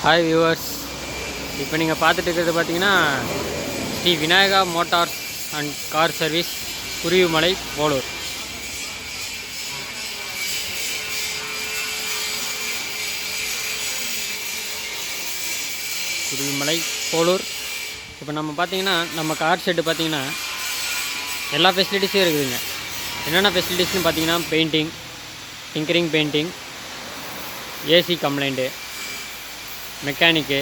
Hi viewers, இப்போ நீங்கள் பார்த்துட்டு இருக்கிறது பார்த்தீங்கன்னா Sri Vinayaka motors and car service, Kuruvimalai, Polur. Kuruvimalai, Polur. இப்போ நம்ம பார்த்தீங்கன்னா நம்ம கார் ஷெட்டு பார்த்தீங்கன்னா எல்லா ஃபெசிலிட்டிஸும் இருக்குதுங்க. என்னென்ன ஃபெசிலிட்டிஸ்னு பார்த்தீங்கன்னா painting, tinkering painting, AC complaint, mechanic,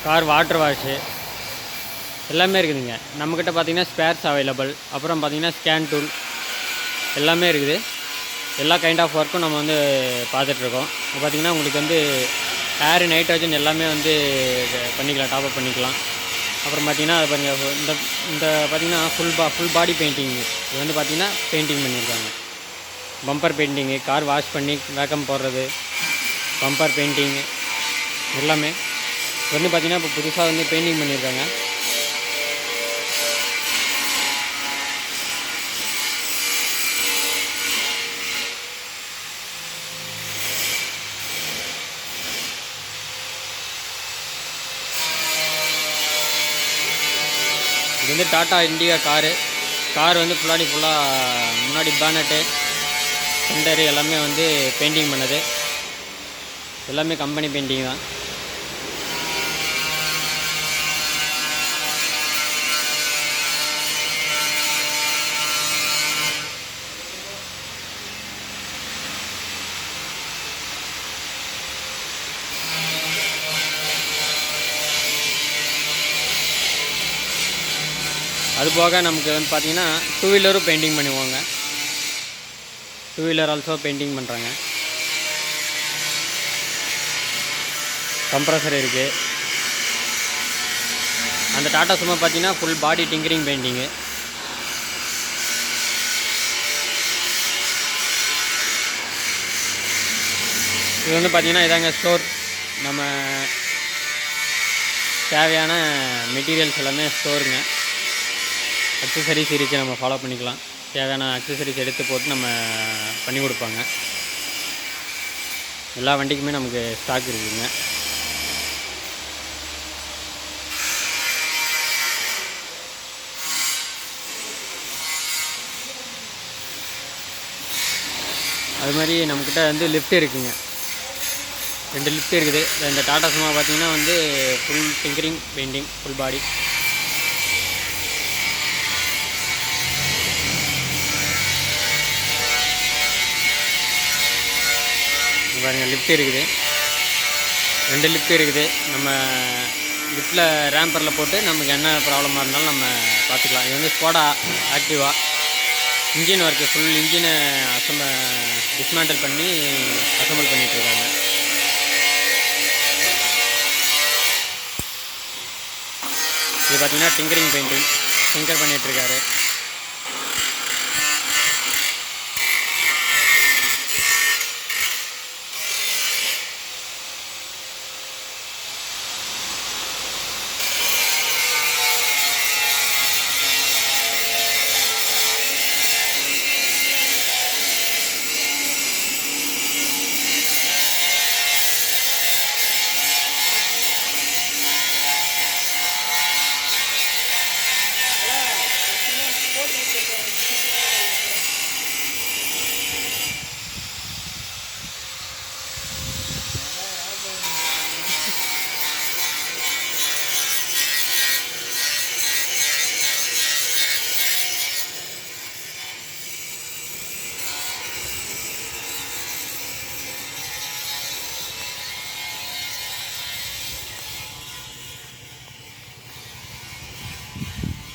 car water wash எல்லாமே இருக்குதுங்க. நம்மக்கிட்ட பார்த்திங்கன்னா ஸ்பேர்ஸ் அவைலபிள். அப்புறம் பார்த்திங்கன்னா ஸ்கேன் டூல் எல்லாமே இருக்குது. எல்லா கைண்ட் ஆஃப் ஒர்க்கும் நம்ம வந்து பார்த்துட்ருக்கோம். இப்போ பார்த்திங்கன்னா உங்களுக்கு வந்து ஏர், நைட்ரஜன் எல்லாமே வந்து பண்ணிக்கலாம், டாப்அப் பண்ணிக்கலாம். அப்புறம் பார்த்திங்கன்னா அது பாருங்கள், இந்த பார்த்திங்கன்னா ஃபுல் பாடி பெயிண்டிங். இது வந்து பார்த்திங்கன்னா பெயிண்டிங் பண்ணியிருக்காங்க. பம்பர் பெயிண்டிங்கு, கார் வாஷ் பண்ணி வேக்கம் போடுறது, பம்பர் பெயிண்டிங்கு எல்லாமே வந்து பார்த்திங்கன்னா இப்போ புதுசாக வந்து பெயிண்டிங் பண்ணியிருக்காங்க. இது வந்து டாட்டா இண்டிகா கார் வந்து ஃபுல்லாக முன்னாடி பேனட்டு, சென்டரு எல்லாமே வந்து பெயிண்டிங் பண்ணது. எல்லாமே கம்பெனி பெயிண்டிங் தான். அது போக நமக்கு வந்து பார்த்திங்கன்னா டூ வீலரும் பெயிண்டிங் பண்ணுவாங்க. டூ வீலர் ஆல்சோ பெயிண்டிங் பண்ணுறாங்க. கம்ப்ரஸர் இருக்குது. அந்த டாட்டா சும்மா பார்த்திங்கன்னா ஃபுல் பாடி டிங்கரிங் பெயிண்டிங்கு. இது வந்து பார்த்திங்கன்னா இதாங்க ஸ்டோர். நம்ம தேவையான மெட்டீரியல்ஸ் எல்லாமே ஸ்டோருங்க. அக்சசரிஸ் இருக்குது, நம்ம ஃபாலோ பண்ணிக்கலாம். தேவையான அக்சசரிஸ் எடுத்து போட்டு நம்ம பண்ணி கொடுப்பாங்க. எல்லா வண்டிக்குமே நமக்கு ஸ்டாக் இருக்குதுங்க. அது மாதிரி நம்மக்கிட்ட வந்து லிஃப்ட் இருக்குதுங்க. 2 லிஃப்ட் இருக்குது. இந்த டாட்டா சும்மா பார்த்திங்கன்னா வந்து full tinkering painting, full body. பாருங்கள், லிஃப்ட் இருக்குது. 2 லிஃப்ட் இருக்குது. நம்ம லிஃப்ட்டில் ரேம்பரில் போட்டு நமக்கு என்ன ப்ராப்ளமாக இருந்தாலும் நம்ம பார்த்துக்கலாம். இது வந்து ஸ்கோடா ஆக்டிவா இன்ஜின் ஒர்க்கு. ஃபுல் இன்ஜினை டிஸ்மேண்டில் பண்ணி அசம்பிள் பண்ணிகிட்ருக்காங்க. இது பார்த்திங்கன்னா டிங்கரிங் பெயிண்டிங், டிங்கர் பண்ணிகிட்ருக்காரு.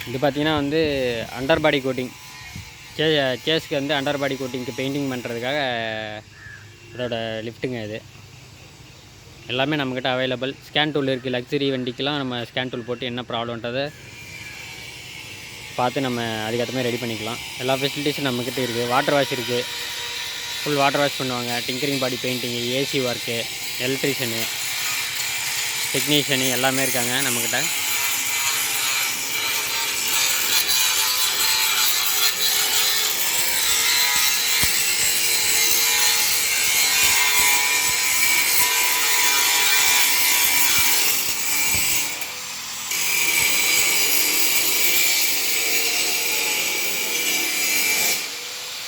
இது பார்த்திங்கன்னா வந்து அண்டர் பாடி கோட்டிங், சேஸ்க்கு வந்து அண்டர் பாடி கோட்டிங்க்கு பெயிண்டிங் பண்ணுறதுக்காக இதோட லிஃப்ட்டுங்க. இது எல்லாமே நம்மக்கிட்ட அவைலபிள். ஸ்கேன் டூல் இருக்குது. லக்ஸரி வண்டிக்கெலாம் நம்ம ஸ்கேன் டூல் போட்டு என்ன ப்ராப்ளம்ன்றதை பார்த்து நம்ம அதுக்கேற்ற மாதிரி ரெடி பண்ணிக்கலாம். எல்லா ஃபெசிலிட்டிஸும் நம்மக்கிட்ட இருக்குது. வாட்டர் வாஷ் இருக்குது. ஃபுல் வாட்டர் வாஷ் பண்ணுவாங்க. Tinkering body painting, AC work, electrician, technician எல்லாமே இருக்காங்க நம்மக்கிட்ட.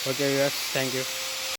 Okay viewers, thank you.